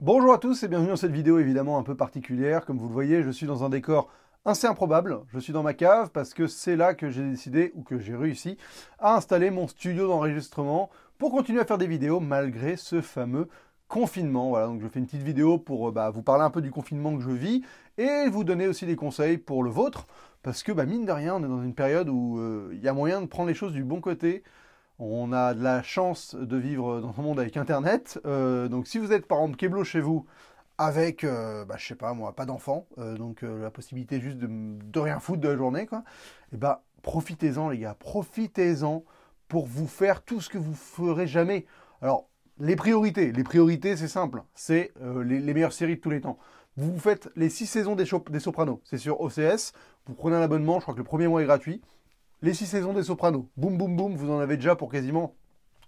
Bonjour à tous et bienvenue dans cette vidéo évidemment un peu particulière. Comme vous le voyez, je suis dans un décor assez improbable. Je suis dans ma cave parce que c'est là que j'ai décidé, ou que j'ai réussi, à installer mon studio d'enregistrement pour continuer à faire des vidéos malgré ce fameux confinement. Voilà, donc je fais une petite vidéo pour vous parler un peu du confinement que je vis et vous donner aussi des conseils pour le vôtre. Parce que mine de rien, on est dans une période où il y a moyen de prendre les choses du bon côté. On a de la chance de vivre dans un monde avec Internet. Donc si vous êtes par exemple Keblo chez vous, avec, je sais pas moi, pas d'enfant, la possibilité juste de rien foutre de la journée, quoi, et profitez-en les gars, profitez-en pour vous faire tout ce que vous ferez jamais. Alors, les priorités c'est simple, c'est les meilleures séries de tous les temps. Vous faites les 6 saisons des Sopranos, c'est sur OCS, vous prenez un abonnement, je crois que le premier mois est gratuit. Les 6 saisons des Sopranos, boum boum boum, vous en avez déjà pour quasiment,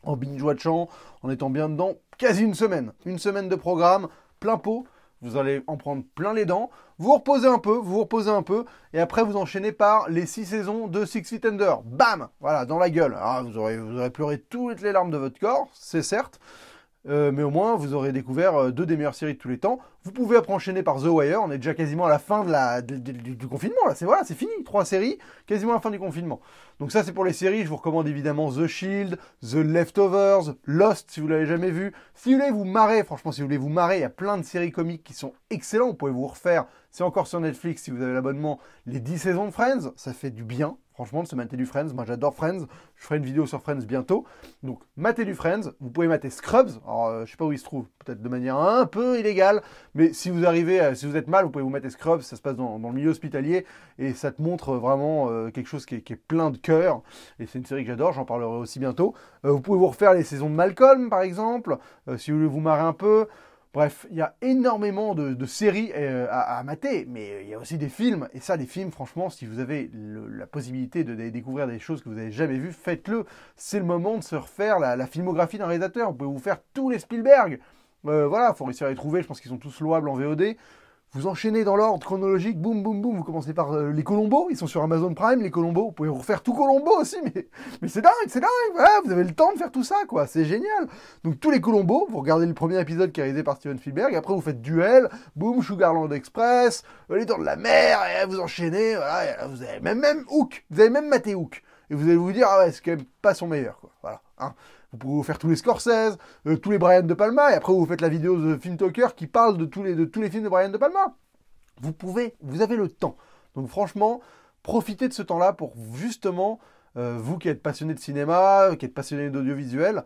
en binge-watchant, en étant bien dedans, quasi une semaine. Une semaine de programme, plein pot, vous allez en prendre plein les dents, vous reposez un peu, et après vous enchaînez par les 6 saisons de Six Feet Under. Bam, voilà, dans la gueule. Alors, vous aurez pleuré toutes les larmes de votre corps, c'est certes, mais au moins vous aurez découvert deux des meilleures séries de tous les temps. Vous pouvez après enchaîner par The Wire, on est déjà quasiment à la fin du confinement, là, c'est fini, 3 séries, quasiment à la fin du confinement. Donc ça c'est pour les séries, je vous recommande évidemment The Shield, The Leftovers, Lost si vous l'avez jamais vu. Si vous voulez vous marrer, franchement si vous voulez vous marrer, il y a plein de séries comiques qui sont excellentes, vous pouvez vous refaire, c'est encore sur Netflix si vous avez l'abonnement, les 10 saisons de Friends, ça fait du bien. Franchement, de se mater du Friends, moi j'adore Friends, je ferai une vidéo sur Friends bientôt. Donc, matez du Friends, vous pouvez mater Scrubs, alors je sais pas où il se trouve, peut-être de manière un peu illégale, mais si vous si vous êtes mal, vous pouvez vous mater Scrubs, ça se passe dans le milieu hospitalier, et ça te montre vraiment quelque chose qui est plein de cœur, et c'est une série que j'adore, j'en parlerai aussi bientôt. Vous pouvez vous refaire les saisons de Malcolm, par exemple, si vous voulez vous marrer un peu. Bref, il y a énormément de séries à mater, mais il y a aussi des films. Et ça, les films, franchement, si vous avez la possibilité de découvrir des choses que vous n'avez jamais vues, faites-le. C'est le moment de se refaire la filmographie d'un réalisateur. Vous pouvez vous faire tous les Spielberg. Voilà, il faut réussir à les trouver. Je pense qu'ils sont tous louables en VOD. Vous enchaînez dans l'ordre chronologique, boum, boum, boum. Vous commencez par les Colombo, ils sont sur Amazon Prime, les Colombo. Vous pouvez refaire tout Colombo aussi, mais c'est dingue, voilà, vous avez le temps de faire tout ça, quoi. C'est génial. Donc tous les Colombo, vous regardez le premier épisode qui est réalisé par Steven Spielberg, après vous faites Duel, boum, Sugarland Express, Les Dents de la Mer, et vous enchaînez, voilà, et vous avez même Hook, vous avez même maté Hook. Et vous allez vous dire, ah ouais, c'est quand même pas son meilleur, quoi. Voilà, hein. Vous pouvez vous faire tous les Scorsese, tous les Brian De Palma, et après vous faites la vidéo de Film Talker qui parle de tous les films de Brian De Palma. Vous avez le temps. Donc franchement, profitez de ce temps-là pour justement, vous qui êtes passionné de cinéma, qui êtes passionné d'audiovisuel,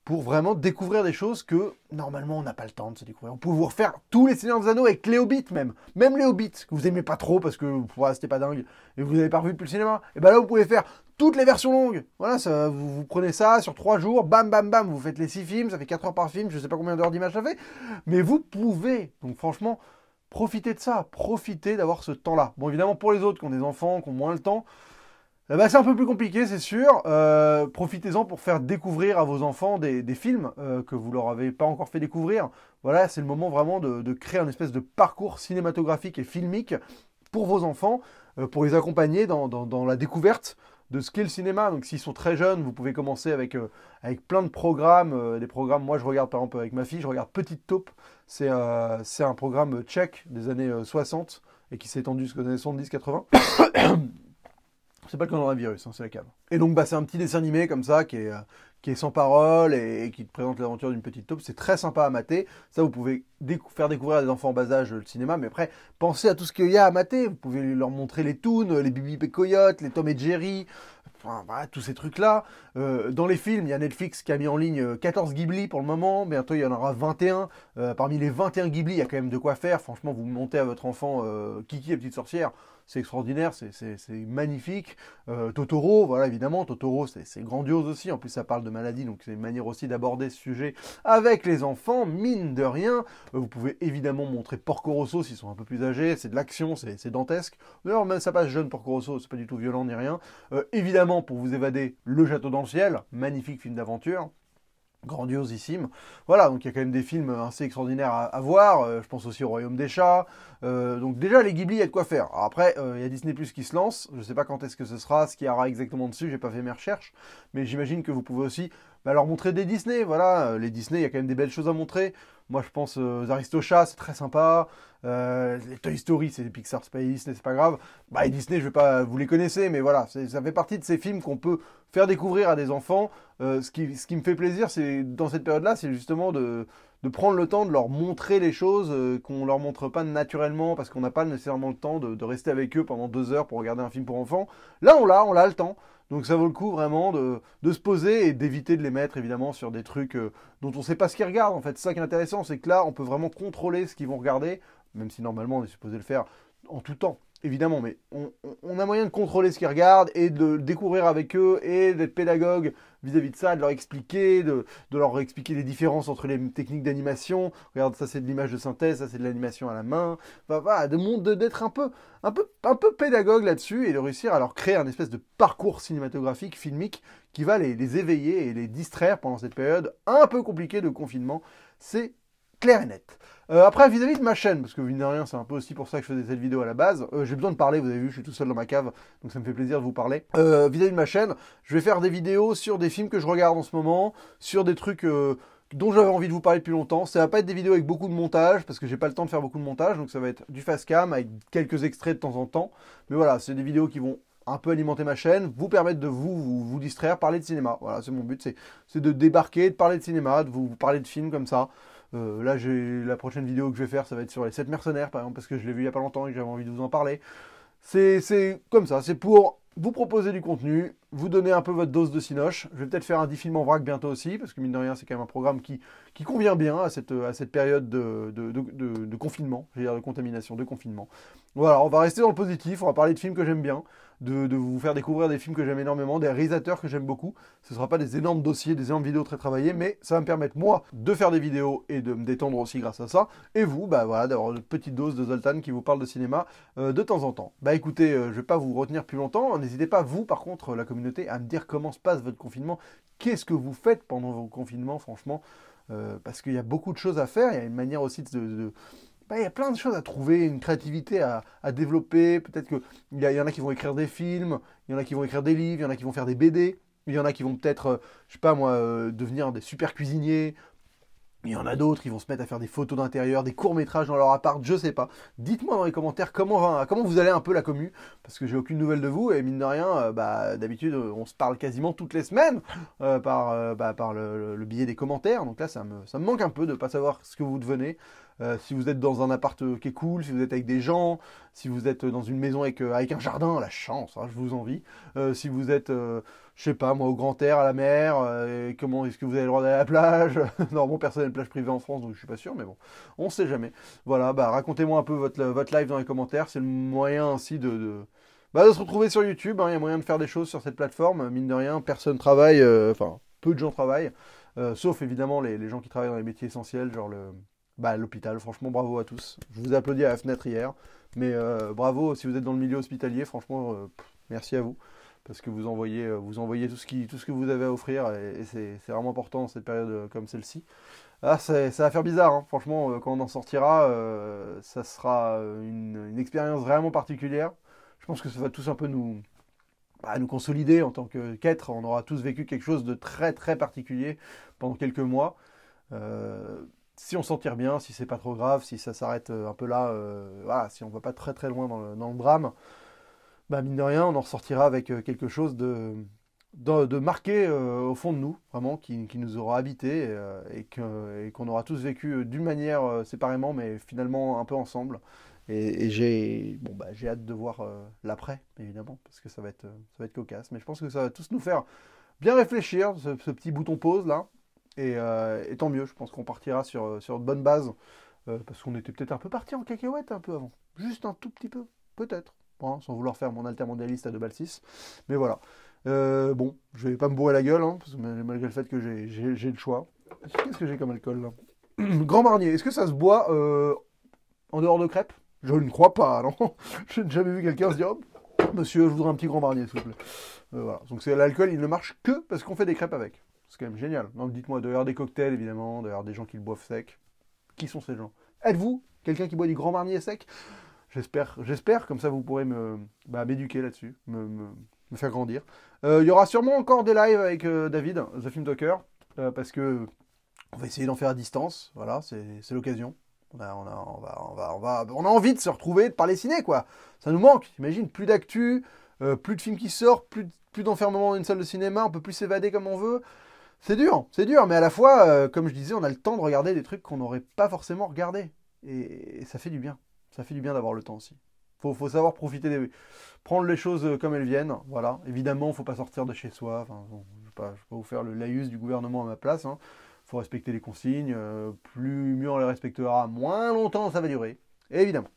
pour vraiment découvrir des choses que, normalement, on n'a pas le temps de se découvrir. On peut vous refaire tous les Seigneurs des Anneaux avec les Hobbits même. Même les Hobbits, que vous aimez pas trop parce que c'était pas dingue, et vous n'avez pas revu depuis le cinéma. Et là, vous pouvez faire toutes les versions longues. Voilà, ça, vous prenez ça sur 3 jours, bam, bam, bam, vous faites les 6 films, ça fait 4 heures par film, je sais pas combien d'heures d'image ça fait, mais vous pouvez. Donc franchement, profitez de ça, profitez d'avoir ce temps-là. Bon, évidemment, pour les autres qui ont des enfants, qui ont moins le temps, c'est un peu plus compliqué, c'est sûr. Profitez-en pour faire découvrir à vos enfants des films que vous leur avez pas encore fait découvrir. Voilà, c'est le moment vraiment de créer un espèce de parcours cinématographique et filmique pour vos enfants, pour les accompagner dans la découverte de ce qu'est le cinéma. Donc s'ils sont très jeunes, vous pouvez commencer avec plein de programmes. Des programmes, moi je regarde par exemple avec ma fille, je regarde Petite Taupe. C'est un programme tchèque des années 60 et qui s'est étendu jusqu'aux années 70-80. C'est pas le coronavirus, hein, c'est la cave. Et donc c'est un petit dessin animé comme ça qui est sans parole et qui te présente l'aventure d'une petite taupe. C'est très sympa à mater. Ça, vous pouvez faire découvrir à des enfants en bas âge le cinéma, mais après, pensez à tout ce qu'il y a à mater. Vous pouvez leur montrer les Toons, les Bibi et Coyote, les Tom et Jerry, enfin, voilà, tous ces trucs-là. Dans les films, il y a Netflix qui a mis en ligne 14 Ghibli pour le moment. Bientôt, il y en aura 21. Parmi les 21 Ghibli, il y a quand même de quoi faire. Franchement, vous montez à votre enfant Kiki, la petite sorcière. C'est extraordinaire, c'est magnifique. Totoro, voilà, évidemment, Totoro, c'est grandiose aussi. En plus, ça parle de maladie, donc c'est une manière aussi d'aborder ce sujet avec les enfants, mine de rien. Vous pouvez évidemment montrer Porco Rosso s'ils sont un peu plus âgés. C'est de l'action, c'est dantesque. D'ailleurs, même ça passe jeune, Porco Rosso, c'est pas du tout violent ni rien. Évidemment, pour vous évader, Le Château dans le ciel, magnifique film d'aventure. Grandiosissime. Voilà, donc il y a quand même des films assez extraordinaires à voir. Je pense aussi au Royaume des chats. Donc déjà, les Ghibli, il y a de quoi faire. Alors après, il y a Disney Plus qui se lance. Je ne sais pas quand est-ce que ce sera, ce qu'il y aura exactement dessus. J'ai pas fait mes recherches. Mais j'imagine que vous pouvez aussi leur montrer des Disney, voilà. Les Disney, il y a quand même des belles choses à montrer. Moi, je pense aux Aristochats, c'est très sympa. Les Toy Story, c'est Pixar, c'est pas Disney, c'est pas grave. Bah, et Disney, je vais pas, vous les connaissez, mais voilà, ça fait partie de ces films qu'on peut faire découvrir à des enfants. Ce qui me fait plaisir, c'est dans cette période-là, c'est justement de prendre le temps de leur montrer les choses qu'on leur montre pas naturellement parce qu'on n'a pas nécessairement le temps de rester avec eux pendant 2 heures pour regarder un film pour enfants. Là, on l'a le temps. Donc ça vaut le coup vraiment de se poser et d'éviter de les mettre évidemment sur des trucs dont on ne sait pas ce qu'ils regardent. En fait, c'est ça qui est intéressant, c'est que là, on peut vraiment contrôler ce qu'ils vont regarder, même si normalement on est supposé le faire en tout temps. Évidemment, mais on a moyen de contrôler ce qu'ils regardent et de le découvrir avec eux et d'être pédagogue vis-à-vis de ça, de leur expliquer, de leur expliquer les différences entre les techniques d'animation. Regarde, ça c'est de l'image de synthèse, ça c'est de l'animation à la main. Enfin, voilà, d'être un peu pédagogue là-dessus et de réussir à leur créer un espèce de parcours cinématographique, filmique, qui va les éveiller et les distraire pendant cette période un peu compliquée de confinement. C'est clair et net. Après, vis-à-vis de ma chaîne, parce que mine de rien, c'est un peu aussi pour ça que je faisais cette vidéo à la base, j'ai besoin de parler, vous avez vu, je suis tout seul dans ma cave, donc ça me fait plaisir de vous parler. Vis-à-vis de ma chaîne, je vais faire des vidéos sur des films que je regarde en ce moment, sur des trucs dont j'avais envie de vous parler depuis longtemps. Ça va pas être des vidéos avec beaucoup de montage, parce que j'ai pas le temps de faire beaucoup de montage, donc ça va être du fast cam avec quelques extraits de temps en temps. Mais voilà, c'est des vidéos qui vont un peu alimenter ma chaîne, vous permettre de vous distraire, parler de cinéma. Voilà, c'est mon but, c'est de débarquer, de parler de cinéma, de vous parler de films comme ça. Là, la prochaine vidéo que je vais faire, ça va être sur les 7 mercenaires, par exemple, parce que je l'ai vu il y a pas longtemps et que j'avais envie de vous en parler. C'est comme ça, c'est pour vous proposer du contenu, vous donner un peu votre dose de cinoche. Je vais peut-être faire un 10 films en vrac bientôt aussi, parce que mine de rien, c'est quand même un programme qui convient bien à cette période de confinement, je veux dire de contamination, de confinement. Voilà, on va rester dans le positif, on va parler de films que j'aime bien, de vous faire découvrir des films que j'aime énormément, des réalisateurs que j'aime beaucoup. Ce ne sera pas des énormes dossiers, des énormes vidéos très travaillées, mais ça va me permettre, moi, de faire des vidéos et de me détendre aussi grâce à ça. Et vous, bah voilà, d'avoir une petite dose de Zoltan qui vous parle de cinéma de temps en temps. Bah écoutez, je ne vais pas vous retenir plus longtemps. N'hésitez pas, vous, par contre, la communauté, à me dire comment se passe votre confinement. Qu'est-ce que vous faites pendant vos confinements, franchement parce qu'il y a beaucoup de choses à faire. Il y a une manière aussi il y a plein de choses à trouver, une créativité à développer. Peut-être qu'il y en a qui vont écrire des films, il y en a qui vont écrire des livres, il y en a qui vont faire des BD, il y en a qui vont peut-être, je sais pas moi, devenir des super cuisiniers. Il y en a d'autres qui vont se mettre à faire des photos d'intérieur, des courts-métrages dans leur appart, je sais pas. Dites-moi dans les commentaires comment vous allez un peu la commu, parce que j'ai aucune nouvelle de vous, et mine de rien, d'habitude, on se parle quasiment toutes les semaines par le biais des commentaires, donc là, ça me manque un peu de pas savoir ce que vous devenez. Si vous êtes dans un appart qui est cool, si vous êtes avec des gens, si vous êtes dans une maison avec un jardin, la chance, hein, je vous envie. Si vous êtes, je sais pas moi, au grand air, à la mer, comment est-ce que vous avez le droit d'aller à la plage? Non, bon, personne n'a une plage privée en France, donc je suis pas sûr, mais bon, on sait jamais. Voilà, racontez-moi un peu votre live dans les commentaires, c'est le moyen ainsi de se retrouver sur YouTube, hein. Il y a moyen de faire des choses sur cette plateforme, mine de rien, personne travaille, enfin, peu de gens travaillent, sauf évidemment les gens qui travaillent dans les métiers essentiels, genre l'hôpital. Franchement, bravo à tous. Je vous ai applaudi à la fenêtre hier, mais bravo si vous êtes dans le milieu hospitalier, franchement, merci à vous, parce que vous envoyez tout ce que vous avez à offrir, et c'est vraiment important dans cette période comme celle-ci. Ah, ça va faire bizarre, hein. Franchement, quand on en sortira, ça sera une expérience vraiment particulière. Je pense que ça va tous un peu nous consolider en tant qu'être. On aura tous vécu quelque chose de très très particulier pendant quelques mois. Si on s'en tire bien, si c'est pas trop grave, si ça s'arrête un peu là, voilà, si on va pas très très loin dans le drame, mine de rien, on en ressortira avec quelque chose de marqué au fond de nous, vraiment, qui nous aura habité et qu'on aura tous vécu d'une manière séparément, mais finalement un peu ensemble. Et j'ai hâte de voir l'après, évidemment, parce que ça va être cocasse. Mais je pense que ça va tous nous faire bien réfléchir, ce petit bouton pause là. Et tant mieux, je pense qu'on partira sur de bonnes bases, parce qu'on était peut-être un peu parti en cacahuète un peu avant. Juste un tout petit peu, peut-être. Bon, sans vouloir faire mon altermondialiste à 2 balles 6. Mais voilà. Bon, je vais pas me bourrer la gueule, hein, parce que malgré le fait que j'ai le choix. Qu'est-ce que j'ai comme alcool là? Grand Marnier, est-ce que ça se boit en dehors de crêpes? Je ne crois pas, non. Je n'ai jamais vu quelqu'un se dire oh, monsieur, je voudrais un petit Grand Marnier, s'il vous plaît. Voilà. Donc l'alcool, il ne marche que parce qu'on fait des crêpes avec. C'est quand même génial. Donc dites-moi, d'ailleurs des cocktails évidemment, d'ailleurs des gens qui le boivent sec. Qui sont ces gens? Êtes-vous quelqu'un qui boit du Grand Marnier sec? J'espère, comme ça vous pourrez m'éduquer là-dessus, me faire grandir. Il y aura sûrement encore des lives avec David, The Film Talker. parce que on va essayer d'en faire à distance. Voilà, c'est l'occasion. On a envie de se retrouver, de parler ciné, quoi. Ça nous manque. Imagine, plus d'actu, plus de films qui sortent, plus d'enfermement dans une salle de cinéma, on peut plus s'évader comme on veut. C'est dur, mais à la fois, comme je disais, on a le temps de regarder des trucs qu'on n'aurait pas forcément regardés. Et ça fait du bien. Ça fait du bien d'avoir le temps aussi. Faut savoir profiter prendre les choses comme elles viennent. Voilà. Évidemment, il ne faut pas sortir de chez soi. Enfin, bon, je ne vais pas vous faire le laïus du gouvernement à ma place. Il faut respecter les consignes. Plus mieux on les respectera, moins longtemps ça va durer. Évidemment.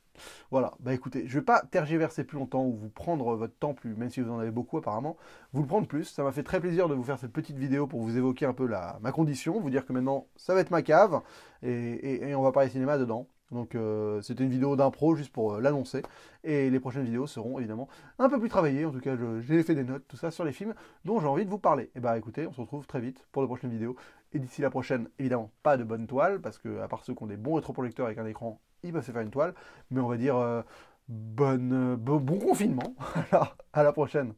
Voilà, bah écoutez, je ne vais pas tergiverser plus longtemps ou vous prendre votre temps plus, même si vous en avez beaucoup apparemment, vous le prendre plus. Ça m'a fait très plaisir de vous faire cette petite vidéo pour vous évoquer un peu ma condition, vous dire que maintenant ça va être ma cave et on va parler cinéma dedans. Donc c'était une vidéo d'impro juste pour l'annoncer. Et les prochaines vidéos seront évidemment un peu plus travaillées. En tout cas, j'ai fait des notes, tout ça sur les films dont j'ai envie de vous parler. Et bah écoutez, on se retrouve très vite pour de prochaines vidéos. Et d'ici la prochaine, évidemment, pas de bonne toile, parce que à part ceux qui ont des bons rétroprojecteurs avec un écran, ils peuvent se faire une toile. Mais on va dire bon confinement. Alors, à la prochaine.